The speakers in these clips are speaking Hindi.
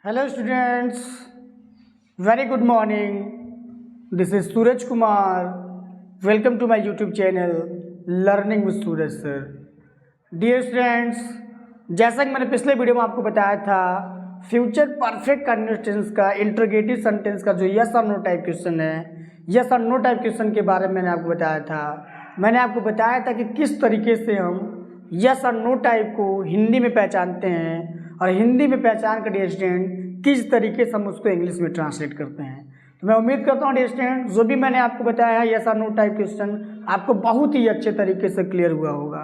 Hello students, very good morning. This is Suraj Kumar. Welcome to my YouTube channel Learning with Suraj Sir. Dear students, जैसा कि मैंने पिछले वीडियो में आपको बताया था, फ्यूचर परफेक्ट कंटीन्यूअस टेंस का इंट्रोगेटिव सेंटेंस का जो यस और नो टाइप क्वेश्चन है, यस और नो टाइप क्वेश्चन के बारे में मैंने आपको बताया था। मैंने आपको बताया था कि किस तरीके से हम यस और नो टाइप को हिंदी में पहचानते हैं और हिंदी में पहचान कर डियर स्टूडेंट किस तरीके से हम उसको इंग्लिश में ट्रांसलेट करते हैं। तो मैं उम्मीद करता हूँ डियर स्टूडेंट जो भी मैंने आपको बताया है यस और नो टाइप क्वेश्चन आपको बहुत ही अच्छे तरीके से क्लियर हुआ होगा।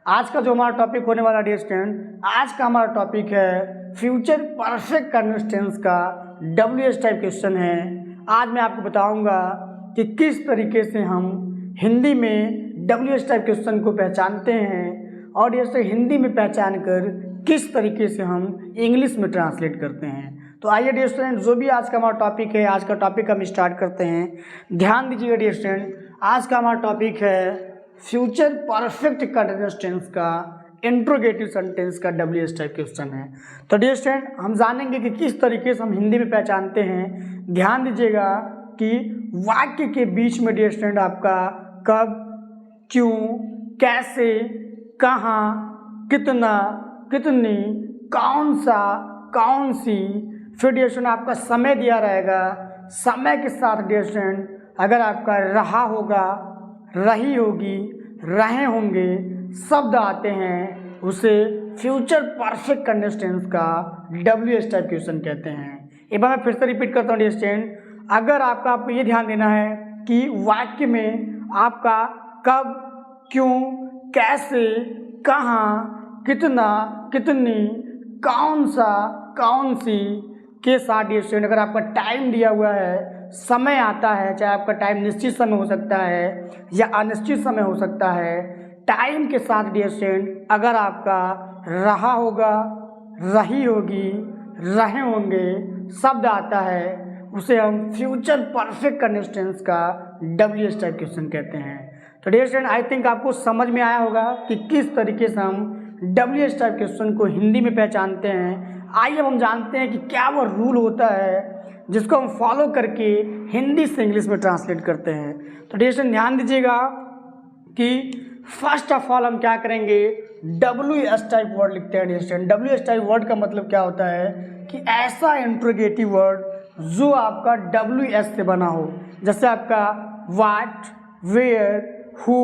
आज का जो हमारा टॉपिक होने वाला डियर स्टूडेंट, आज का हमारा टॉपिक है फ्यूचर परफेक्ट कंटीन्यूअस टेंस का WH टाइप क्वेश्चन है। आज मैं आपको बताऊंगा कि किस तरीके से हम हिंदी में WH टाइप क्वेश्चन को पहचानते हैं और ये हिंदी में पहचान कर किस तरीके से हम इंग्लिश में ट्रांसलेट करते हैं। तो आइए डियर स्टूडेंट, जो भी आज का हमारा टॉपिक है, आज का टॉपिक हम स्टार्ट करते हैं। ध्यान दीजिएगा डियर स्टूडेंट, आज का हमारा टॉपिक है फ्यूचर परफेक्ट कंटीन्यूअस टेंस का इंट्रोगेटिव सेंटेंस का WH टाइप क्वेश्चन है। तो डियर स्टूडेंट, हम जानेंगे कि किस तरीके से हम हिंदी में पहचानते हैं। ध्यान दीजिएगा कि वाक्य के बीच में डियर स्टूडेंट आपका कब, क्यों, कैसे, कहाँ, कितना, कितनी, कौन सा, कौन सी, फिर डियर स्टूडेंट आपका समय दिया रहेगा। समय के साथ डियर स्टूडेंट अगर आपका रहा होगा, रही होगी, रहे होंगे शब्द आते हैं, उसे फ्यूचर परफेक्ट कंटीन्यूअस टेंस का WH टाइप क्वेश्चन कहते हैं। एक बार मैं फिर से रिपीट करता हूँ डियर स्टूडेंट, अगर आपको ये ध्यान देना है कि वाक्य में आपका कब, क्यों, कैसे, कहाँ, कितना, कितनी, कौन सा, कौन सी के साथ डियर स्टूडेंट अगर आपका टाइम दिया हुआ है, समय आता है, चाहे आपका टाइम निश्चित समय हो सकता है या अनिश्चित समय हो सकता है, टाइम के साथ डियर स्टूडेंट अगर आपका रहा होगा, रही होगी, रहे होंगे शब्द आता है, उसे हम फ्यूचर परफेक्ट कंटीन्यूअस टेंस का WH टाइप क्वेश्चन कहते हैं। तो डियर स्टूडेंट, आई थिंक आपको समझ में आया होगा कि किस तरीके से हम WH टाइप क्वेश्चन को हिंदी में पहचानते हैं। आइए हम जानते हैं कि क्या वो रूल होता है जिसको हम फॉलो करके हिंदी से इंग्लिश में ट्रांसलेट करते हैं। तो डियर स्टूडेंट ध्यान दीजिएगा कि फर्स्ट ऑफ ऑल हम क्या करेंगे, WH टाइप वर्ड लिखते हैं dear student. WH type word का मतलब क्या होता है कि ऐसा इंट्रोगेटिव वर्ड जो आपका WH से बना हो, जैसे आपका वाट, वेयर, हु,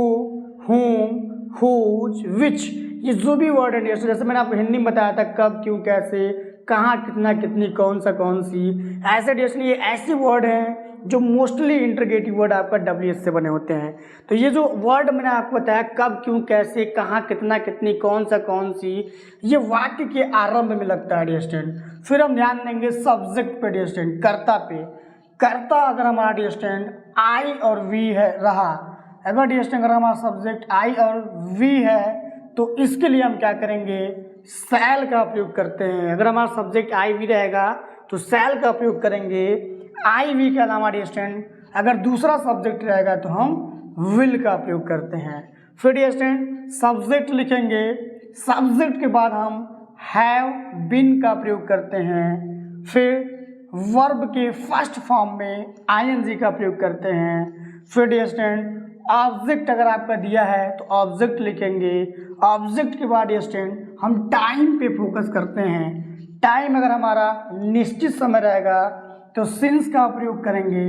हुम, हुज, विच, ये जो भी वर्ड है जैसे मैंने आपको हिंदी में बताया था कब, क्यों, कैसे, कहाँ, कितना, कितनी, कौन सा, कौन सी, ऐसे डियर ये ऐसे वर्ड हैं जो मोस्टली इंट्रोगेटिव वर्ड आपका WH से बने होते हैं। तो ये जो वर्ड मैंने आपको बताया कब, क्यों, कैसे, कहाँ, कितना, कितनी, कौन सा, कौन सी, ये वाक्य के आरंभ में लगता है डियर स्टूडेंट। फिर हम ध्यान देंगे सब्जेक्ट पे डियर स्टूडेंट, कर्ता पे। कर्ता अगर हमारा डियर स्टूडेंट आई और वी है रहा, अगर डियर स्टूडेंट अगर हमारा सब्जेक्ट आई और वी है तो इसके लिए हम क्या करेंगे, शैल का प्रयोग करते हैं। अगर हमारा सब्जेक्ट आई वी रहेगा तो शैल का प्रयोग करेंगे। आई वी के अलावा डियर स्टूडेंट अगर दूसरा सब्जेक्ट रहेगा तो हम विल का प्रयोग करते हैं। फिर डियर स्टूडेंट सब्जेक्ट लिखेंगे, सब्जेक्ट के बाद हम हैव बीन का प्रयोग करते हैं। फिर वर्ब के फर्स्ट फॉर्म में ING का प्रयोग करते हैं। फिर डियर स्टूडेंट ऑब्जेक्ट अगर आपका दिया है तो ऑब्जेक्ट लिखेंगे। ऑब्जेक्ट के बाद डियर स्टूडेंट हम टाइम पे फोकस करते हैं। टाइम अगर हमारा निश्चित समय रहेगा तो सिंस का प्रयोग करेंगे,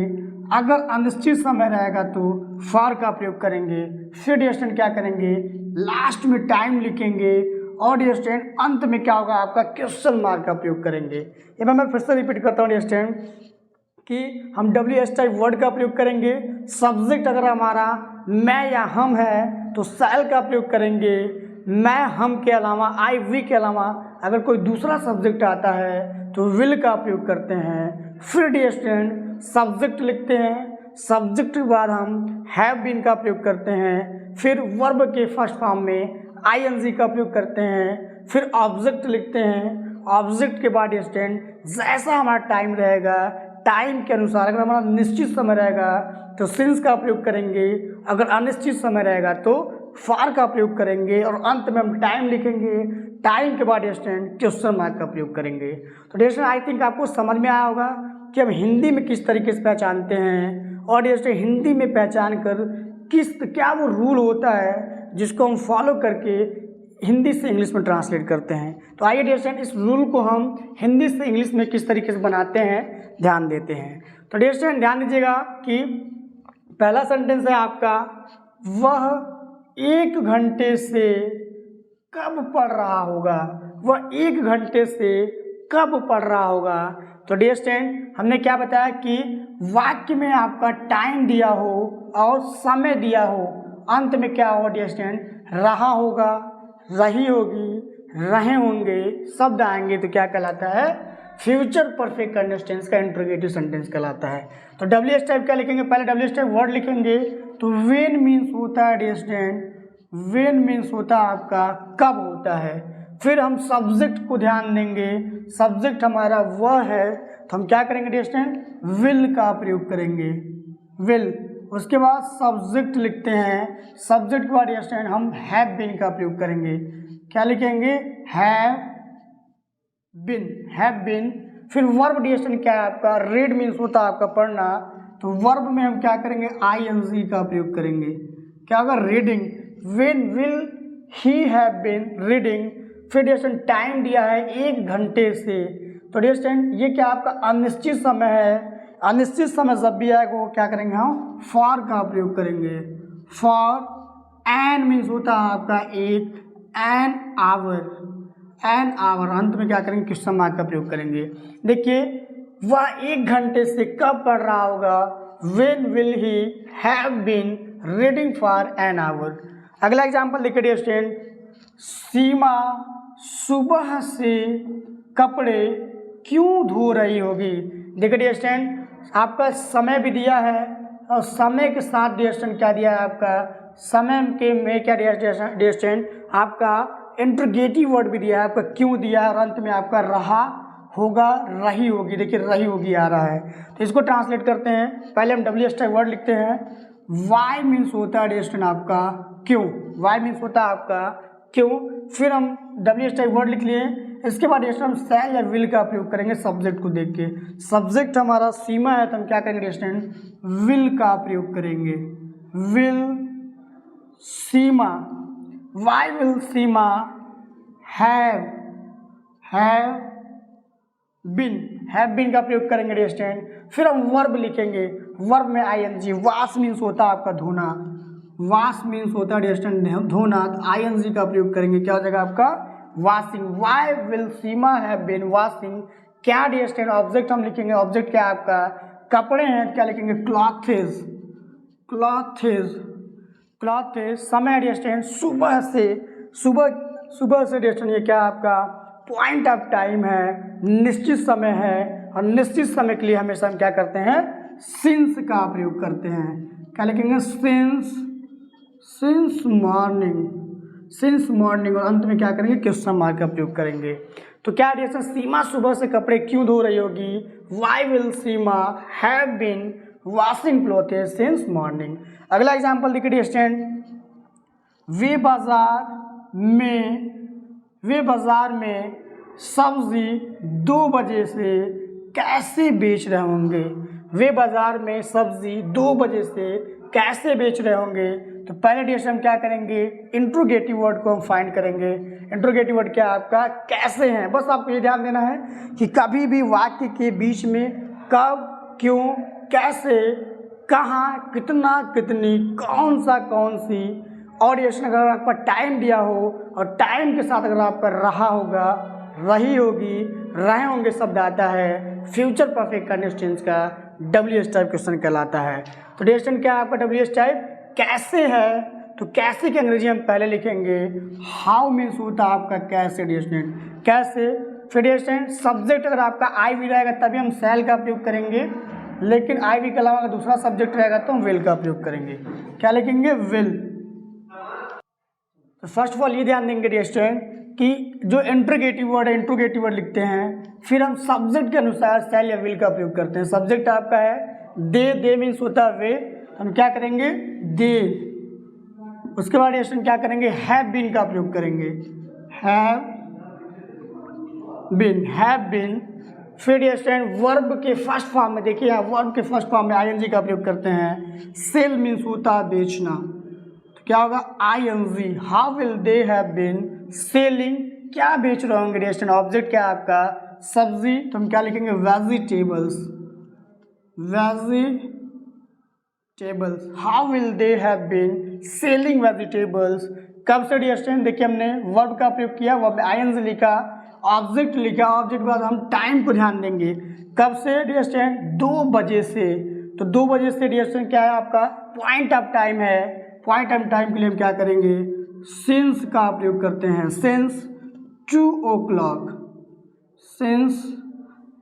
अगर अनिश्चित समय रहेगा तो फॉर का प्रयोग करेंगे। फिर डियर स्टूडेंट क्या करेंगे, लास्ट में टाइम लिखेंगे और डियर स्टूडेंट अंत में क्या होगा, आपका क्वेश्चन मार्क का प्रयोग करेंगे। ये मैं फिर से रिपीट करता हूँ डियर स्टूडेंट कि हम WH टाइप वर्ड का प्रयोग करेंगे। सब्जेक्ट अगर हमारा मैं या हम है तो शैल का प्रयोग करेंगे। मैं, हम के अलावा, आई, वी के अलावा अगर कोई दूसरा सब्जेक्ट आता है तो विल का प्रयोग करते हैं। फिर डियर स्टूडेंट सब्जेक्ट लिखते हैं, सब्जेक्ट के बाद हम हैव बीन का प्रयोग करते हैं। फिर वर्ब के फर्स्ट फॉर्म में ING का प्रयोग करते हैं। फिर ऑब्जेक्ट लिखते हैं, ऑब्जेक्ट के बाद डियर स्टूडेंट जैसा हमारा टाइम रहेगा, टाइम के अनुसार अगर हमारा निश्चित समय रहेगा तो सिंस का प्रयोग करेंगे, अगर अनिश्चित समय रहेगा तो फॉर का प्रयोग करेंगे और अंत में हम टाइम लिखेंगे। टाइम के बाद डियर स्टूडेंट क्वेश्चन मार्क का प्रयोग करेंगे। तो डियर स्टूडेंट आई थिंक आपको समझ में आया होगा कि हम हिंदी में किस तरीके से पहचानते हैं और डियर स्टूडेंट हिंदी में पहचान कर क्या वो रूल होता है जिसको हम फॉलो करके हिंदी से इंग्लिश में ट्रांसलेट करते हैं। तो आइए डियर स्टूडेंट इस रूल को हम हिंदी से इंग्लिश में किस तरीके से बनाते हैं ध्यान देते हैं। तो डियर स्टूडेंट ध्यान दीजिएगा कि पहला सेंटेंस है आपका, वह 1 घंटे से कब पढ़ रहा होगा। वह 1 घंटे से कब पढ़ रहा होगा। तो डियर स्टूडेंट हमने क्या बताया कि वाक्य में आपका टाइम दिया हो और समय दिया हो, अंत में क्या होगा डियर स्टूडेंट, रहा होगा, रही होगी, रहे होंगे शब्द आएंगे तो क्या कहलाता है, फ्यूचर परफेक्ट कंडीशंस का इंट्रोगेटिव सेंटेंस कहलाता है। तो WH टाइप क्या लिखेंगे, पहले WH टाइप वर्ड लिखेंगे तो वेन मीन्स होता है डियर स्टूडेंट, वेन मीन्स होता है आपका कब होता है। फिर हम सब्जेक्ट को ध्यान देंगे, सब्जेक्ट हमारा वह है तो हम क्या करेंगे डियर स्टूडेंट, विल का प्रयोग करेंगे, विल। उसके बाद सब्जेक्ट लिखते हैं, सब्जेक्ट के बाद डियर स्टूडेंट हम हैव बीन का प्रयोग करेंगे। क्या लिखेंगे, हैव बीन, हैव बीन। फिर वर्ब डियर स्टूडेंट क्या है आपका, रीड मीन्स होता है आपका पढ़ना, तो वर्ब में हम क्या करेंगे, ing का प्रयोग करेंगे। क्या होगा, reading. When will he have been reading. फिर डियर स्टूडेंट टाइम दिया है 1 घंटे से, तो डियर स्टूडेंट ये क्या आपका अनिश्चित समय है। अनिश्चित समय जब भी आएगा वो क्या करेंगे, हम फॉर का प्रयोग करेंगे। फॉर एन मीन्स होता है आपका 1, एन आवर, एन आवर। अंत में क्या करेंगे, क्वेश्चन मार्क का प्रयोग करेंगे। देखिए वह 1 घंटे से कब पढ़ रहा होगा, when will he have been reading for an hour. अगला एग्जाम्पल देखिए डियर स्टूडेंट, सीमा सुबह से कपड़े क्यों धो रही होगी। देखिए डियर स्टूडेंट आपका समय भी दिया है और समय के साथ डियर स्टूडेंट क्या दिया है आपका, समय के में क्या डियर स्टूडेंट आपका इंट्रोगेटिव वर्ड भी दिया है, आपका क्यों दिया है और अंत में आपका रहा होगा, रही होगी। देखिए रही होगी आ रहा है, तो इसको ट्रांसलेट करते हैं। पहले हम WH टाइप वर्ड लिखते हैं, वाई मीन्स होता है डियर स्टूडेंट आपका क्यों, वाई मीन्स होता है आपका क्यों। फिर हम WH टाइप वर्ड लिख लिए, इसके बाद डियर स्टूडेंट हम शैल या विल का प्रयोग करेंगे सब्जेक्ट को देख के। सब्जेक्ट हमारा सीमा है तो हम क्या करेंगे डियर स्टूडेंट, विल का प्रयोग करेंगे, will Seema. Why will Seema have been का प्रयोग करेंगे डियर स्टूडेंट। फिर हम वर्ब लिखेंगे, वर्ब में ing, वाश मीन्स होता है आपका धोना, वाश मीन्स होता है डियर स्टूडेंट धोना, ing का प्रयोग करेंगे। क्या हो जाएगा आपका, washing. Why will Seema have been washing. क्या डियर स्टूडेंट ऑब्जेक्ट हम लिखेंगे, ऑब्जेक्ट क्या है आपका, कपड़े हैं, क्या लिखेंगे, क्लॉथेज, क्लॉथेज, क्लॉथेज। समय डियर स्टूडेंट सुबह से, सुबह से डियर स्टूडेंट ये क्या आपका पॉइंट ऑफ टाइम है, निश्चित समय है और निश्चित समय के लिए हमेशा हम क्या करते हैं, सिंस का प्रयोग करते हैं। क्या लिखेंगे, सिंस मॉर्निंग, सिंस मॉर्निंग। और अंत में क्या करेंगे, क्वेश्चन मार्क का प्रयोग करेंगे। तो क्या डियर सीमा सुबह से कपड़े क्यों धो रही होगी, why will Seema have been washing clothes since morning. अगला एग्जाम्पल देखिए डियर स्टूडेंट, वे बाजार में सब्जी 2 बजे से कैसे बेच रहे होंगे। वे बाजार में सब्जी 2 बजे से कैसे बेच रहे होंगे। तो पहले डियर हम क्या करेंगे, इंट्रोगेटिव वर्ड को हम फाइंड करेंगे। इंट्रोगेटिव वर्ड क्या आपका, कैसे हैं। बस आपको ये ध्यान देना है कि कभी भी वाक्य के बीच में कब, क्यों, कैसे, कहाँ, कितना, कितनी, कौन सा, कौन सी और डियर अगर आपका टाइम दिया हो और टाइम के साथ अगर आपका रहा होगा, रही होगी, रहे होंगे शब्द आता है, फ्यूचर परफेक्ट कंडीशंस का WH टाइप क्वेश्चन कहलाता है। तो डियर क्या आपका WH टाइप कैसे है, तो कैसे की अंग्रेजी हम पहले लिखेंगे, हाउ मीन्स होता है आपका कैसे डियर स्टूडेंट, कैसे। फिर डियर स्टूडेंट सब्जेक्ट अगर आपका आई भी रहेगा तभी हम शैल का प्रयोग करेंगे, लेकिन आई भी के अलावा अगर दूसरा सब्जेक्ट रहेगा तो हम विल का प्रयोग करेंगे। क्या लिखेंगे, विल। तो फर्स्ट ऑफ ऑल ये ध्यान देंगे डियर स्टूडेंट कि जो इंट्रोगेटिव वर्ड है, इंट्रोगेटिव वर्ड लिखते हैं, फिर हम सब्जेक्ट के अनुसार शैल या विल का प्रयोग करते हैं। सब्जेक्ट आपका है दे मीन्स होता है वे, हम क्या करेंगे, दे। उसके बाद डियर स्टूडेंट क्या करेंगे, हैव बीन का प्रयोग करेंगे, हैव बीन, हैव बीन। फिर डियर स्टूडेंट वर्ब के फर्स्ट फॉर्म में देखिए, यहाँ वर्ब के फर्स्ट फॉर्म में आईएनजी का प्रयोग करते हैं। सेल मीन्स होता है बेचना, तो क्या होगा I N G. How will they have been selling, क्या बेच रहे होंगे डियर स्टूडेंट। ऑब्जेक्ट क्या है आपका सब्जी, तो हम क्या लिखेंगे vegetables, vegetables. How will they have been selling vegetables. कब से डियर स्टूडेंट, देखिए हमने वर्ब का प्रयोग किया, वर्ब में आईएनजी लिखा, ऑब्जेक्ट लिखा, ऑब्जेक्ट के बाद हम टाइम को ध्यान देंगे। कब से डियर स्टूडेंट 2 बजे से, तो 2 बजे से डियर स्टूडेंट क्या है आपका पॉइंट ऑफ टाइम है। पॉइंट ऑफ टाइम के लिए हम क्या करेंगे सिंस का प्रयोग करते हैं, सिंस 2 o'clock, सिंस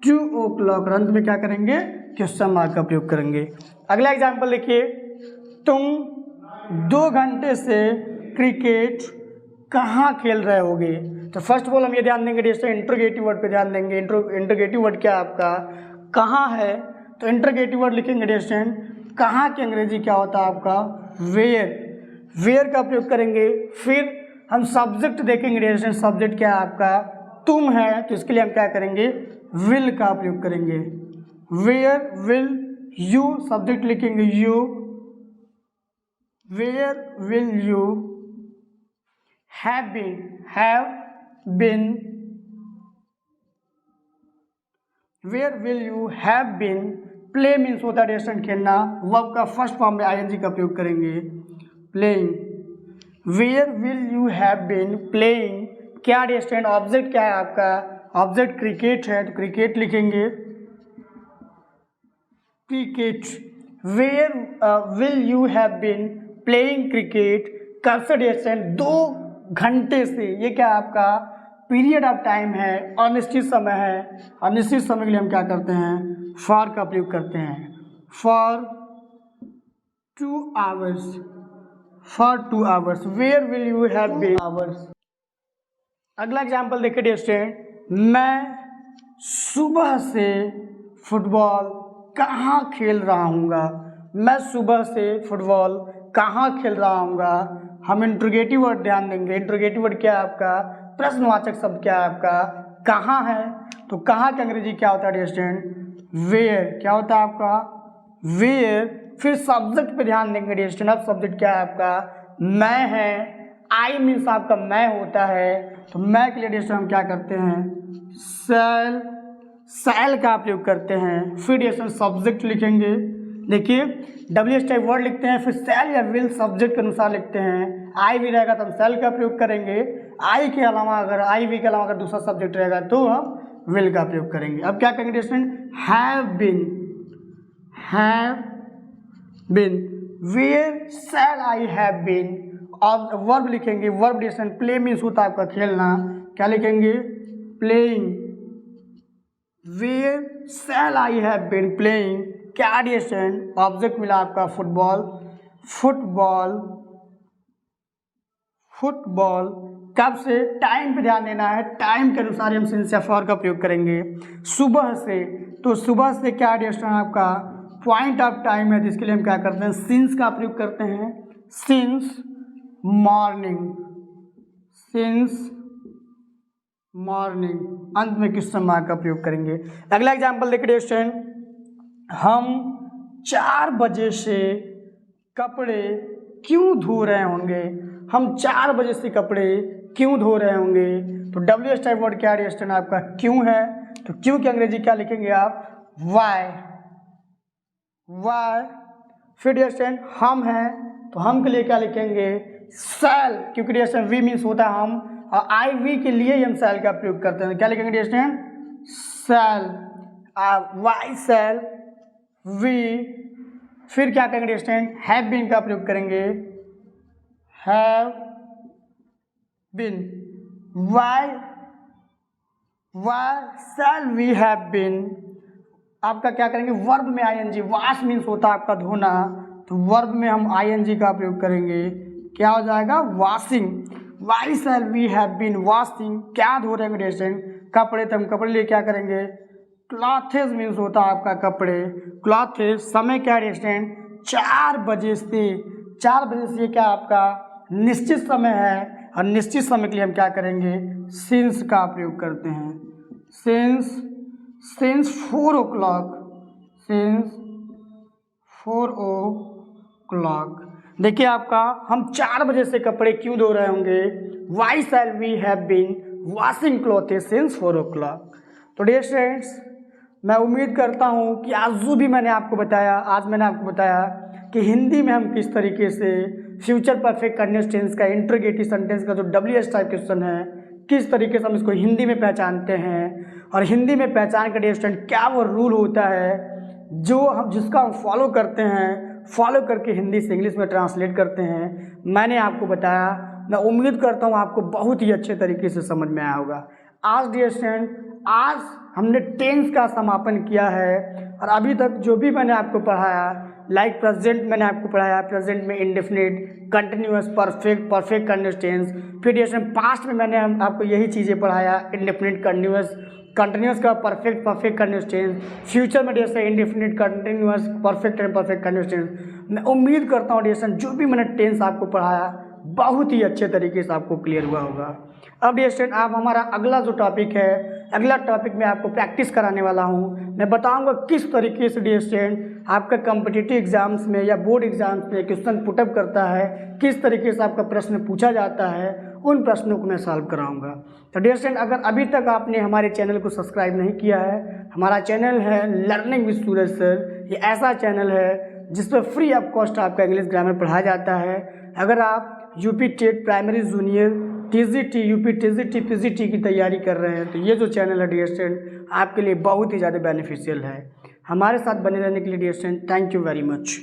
2 o'clock। अंत में क्या करेंगे क्वेश्चन मार्क का प्रयोग करेंगे। अगला एग्जाम्पल देखिए, तुम 2 घंटे से क्रिकेट कहाँ खेल रहे होगे। तो फर्स्ट ऑफ ऑल हम ये ध्यान देंगे जैसे इंटरोगेटिव वर्ड पे ध्यान देंगे। इंटरोगेटिव वर्ड क्या है आपका कहाँ है, तो इंटरोगेटिव वर्ड लिखेंगे डिस्टेंट। कहाँ की अंग्रेजी क्या होता है आपका वेयर, वेयर का प्रयोग करेंगे। फिर हम सब्जेक्ट देखेंगे डिस्टेंट, सब्जेक्ट क्या है आपका तुम है, तो इसके लिए हम क्या करेंगे विल का प्रयोग करेंगे। वेयर विल यू, सब्जेक्ट लिखेंगे you, where will you have been, where will you have been। Play means होता है डिस्टेंट खेलना, वर्ब का फर्स्ट फॉर्म में आईएनजी का प्रयोग करेंगे playing. Where will you have been playing, क्या डिस्टेंट ऑब्जेक्ट क्या है आपका ऑब्जेक्ट क्रिकेट है, तो क्रिकेट लिखेंगे cricket. Where will you have been playing cricket, कब से डिस्टेंट 2 घंटे से, ये क्या आपका पीरियड ऑफ टाइम है, अनिश्चित समय है। अनिश्चित समय के लिए हम क्या करते हैं फॉर का प्रयोग करते हैं, for 2 hours, for 2 hours। Where will you have been hours. अगला एग्जाम्पल देखिए डियर स्टूडेंट, मैं सुबह से फुटबॉल कहाँ खेल रहा हूँगा। मैं सुबह से फुटबॉल कहाँ खेल रहा हूँगा। हम इंट्रोगेटिव वर्ड ध्यान देंगे। इंट्रोगेटिव वर्ड क्या है आपका प्रश्नवाचक शब्द क्या है आपका कहाँ है, तो कहाँ की अंग्रेजी क्या होता है डियर स्टूडेंट वेयर, क्या होता है आपका वेयर। फिर सब्जेक्ट पे ध्यान देंगे डियर स्टूडेंट। अब सब्जेक्ट क्या है आपका मैं है, आई मीन्स आपका मैं होता है, तो मैं के लिए डियर स्टूडेंट हम क्या करते हैं सेल, सेल का प्रयोग करते हैं। फिर डियर स्टूडेंट सब्जेक्ट लिखेंगे, देखिए WH टाइप वर्ड लिखते हैं, फिर सेल या विल सब्जेक्ट के अनुसार लिखते हैं। आई भी रहेगा तो हम सेल का प्रयोग करेंगे, आई के अलावा अगर आई भी के अलावा अगर दूसरा सब्जेक्ट रहेगा तो हम विल का प्रयोग करेंगे। अब क्या करेंगे student have been, where shall I have been. और वर्ब लिखेंगे, वर्ब डिस्टेंट प्ले मीन्स होता है आपका खेलना, क्या लिखेंगे playing. Where shall I have been playing, क्या डिस्टेंट ऑब्जेक्ट मिला आपका फुटबॉल, फुटबॉल। कब से टाइम पे ध्यान देना है, टाइम के अनुसार हम सिंस या फॉर का प्रयोग करेंगे। सुबह से, तो सुबह से क्या डिस्टेंट आपका पॉइंट ऑफ टाइम है, तो इसके लिए हम क्या करते हैं सिंस का प्रयोग करते हैं। सिंस मॉर्निंग, अंत में क्वेश्चन मार्क का प्रयोग करेंगे। अगला एग्जाम्पल देखिए स्टूडेंट, हम 4 बजे से कपड़े क्यों धो रहे होंगे। हम 4 बजे से कपड़े क्यों धो रहे होंगे, तो WH टाइप वर्ड क्या स्टूडेंट आपका क्यों है, तो क्यों की अंग्रेजी क्या लिखेंगे आप वाई। फिर स्टूडेंट हम हैं, तो हम के लिए क्या लिखेंगे सेल, क्योंकि डिस्टेंट वी मीन्स होता है हम, और आई वी के लिए ही हम सेल का प्रयोग करते हैं, क्या लिखेंगे distant shall, why shall we. फिर क्या करेंगे डिस्टेंट हैव बीन का प्रयोग करेंगे, have been. Why shall we have been, आपका क्या करेंगे वर्ब में आईएनजी, वाश मीन्स होता है आपका धोना, तो वर्ब में हम आईएनजी का प्रयोग करेंगे, क्या हो जाएगा washing. Why shall we have been washing, क्या धो रहे हैं डिस्टेंट कपड़े, तो हम कपड़े लिए क्या करेंगे क्लॉथेज मीन्स होता है आपका कपड़े, क्लॉथेज। समय क्या डिस्टेंट 4 बजे से, 4 बजे से क्या आपका निश्चित समय है, और निश्चित समय के लिए हम क्या करेंगे सिंस का प्रयोग करते हैं, since 4 o'clock, since 4 o'clock। देखिए आपका हम 4 बजे से कपड़े क्यों धो रहे होंगे? Why shall we have been washing clothes since 4 o'clock? तो डियर स्टूडेंट्स, मैं उम्मीद करता हूँ कि आज जो भी मैंने आपको बताया कि हिंदी में हम किस तरीके से फ्यूचर परफेक्ट कंटिन्यूअस टेंस का इंटरोगेटिव सेंटेंस का जो WH टाइप क्वेश्चन है, किस तरीके से हम इसको हिंदी में पहचानते हैं, और हिंदी में पहचान का डियर स्टूडेंट क्या वो रूल होता है जिसका हम फॉलो करते हैं, फॉलो करके हिंदी से इंग्लिश में ट्रांसलेट करते हैं, मैंने आपको बताया। मैं उम्मीद करता हूँ आपको बहुत ही अच्छे तरीके से समझ में आया होगा। आज डियर स्टूडेंट, आज हमने टेंस का समापन किया है, और अभी तक जो भी मैंने आपको पढ़ाया, लाइक प्रेजेंट मैंने आपको पढ़ाया, प्रेजेंट में indefinite, continuous, perfect continuous tense. फिर डियर स्टूडेंट पास्ट में मैंने आपको यही चीज़ें पढ़ाया, इंडेफिनिट, कंटिन्यूअस का परफेक्ट कंटिन्यूअस टेंस। फ्यूचर में dear student indefinite, continuous, perfect continuous tense. मैं उम्मीद करता हूँ डियर स्टूडेंट जो भी मैंने टेंस आपको पढ़ाया बहुत ही अच्छे तरीके से आपको क्लियर हुआ होगा। अब डियर स्टूडेंट, आप हमारा अगला जो टॉपिक है, अगला टॉपिक में आपको प्रैक्टिस कराने वाला हूँ। मैं बताऊंगा किस तरीके से डियर स्टूडेंट आपका कॉम्पिटिटिव एग्जाम्स में या बोर्ड एग्जाम्स में क्वेश्चन पुटअप करता है, किस तरीके से आपका प्रश्न पूछा जाता है, उन प्रश्नों को मैं सॉल्व कराऊंगा। तो डियर स्टूडेंट, अगर अभी तक आपने हमारे चैनल को सब्सक्राइब नहीं किया है, हमारा चैनल है लर्निंग विद सूरज सर। ये ऐसा चैनल है जिस पर फ्री ऑफ कॉस्ट आपका इंग्लिश ग्रामर पढ़ाया जाता है। अगर आप UP TET primary junior, TGT, UP TGT, PGT की तैयारी कर रहे हैं, तो ये जो चैनल है डियर स्टूडेंट आपके लिए बहुत ही ज़्यादा बेनिफिशियल है। हमारे साथ बने रहने के लिए dear student thank you very much.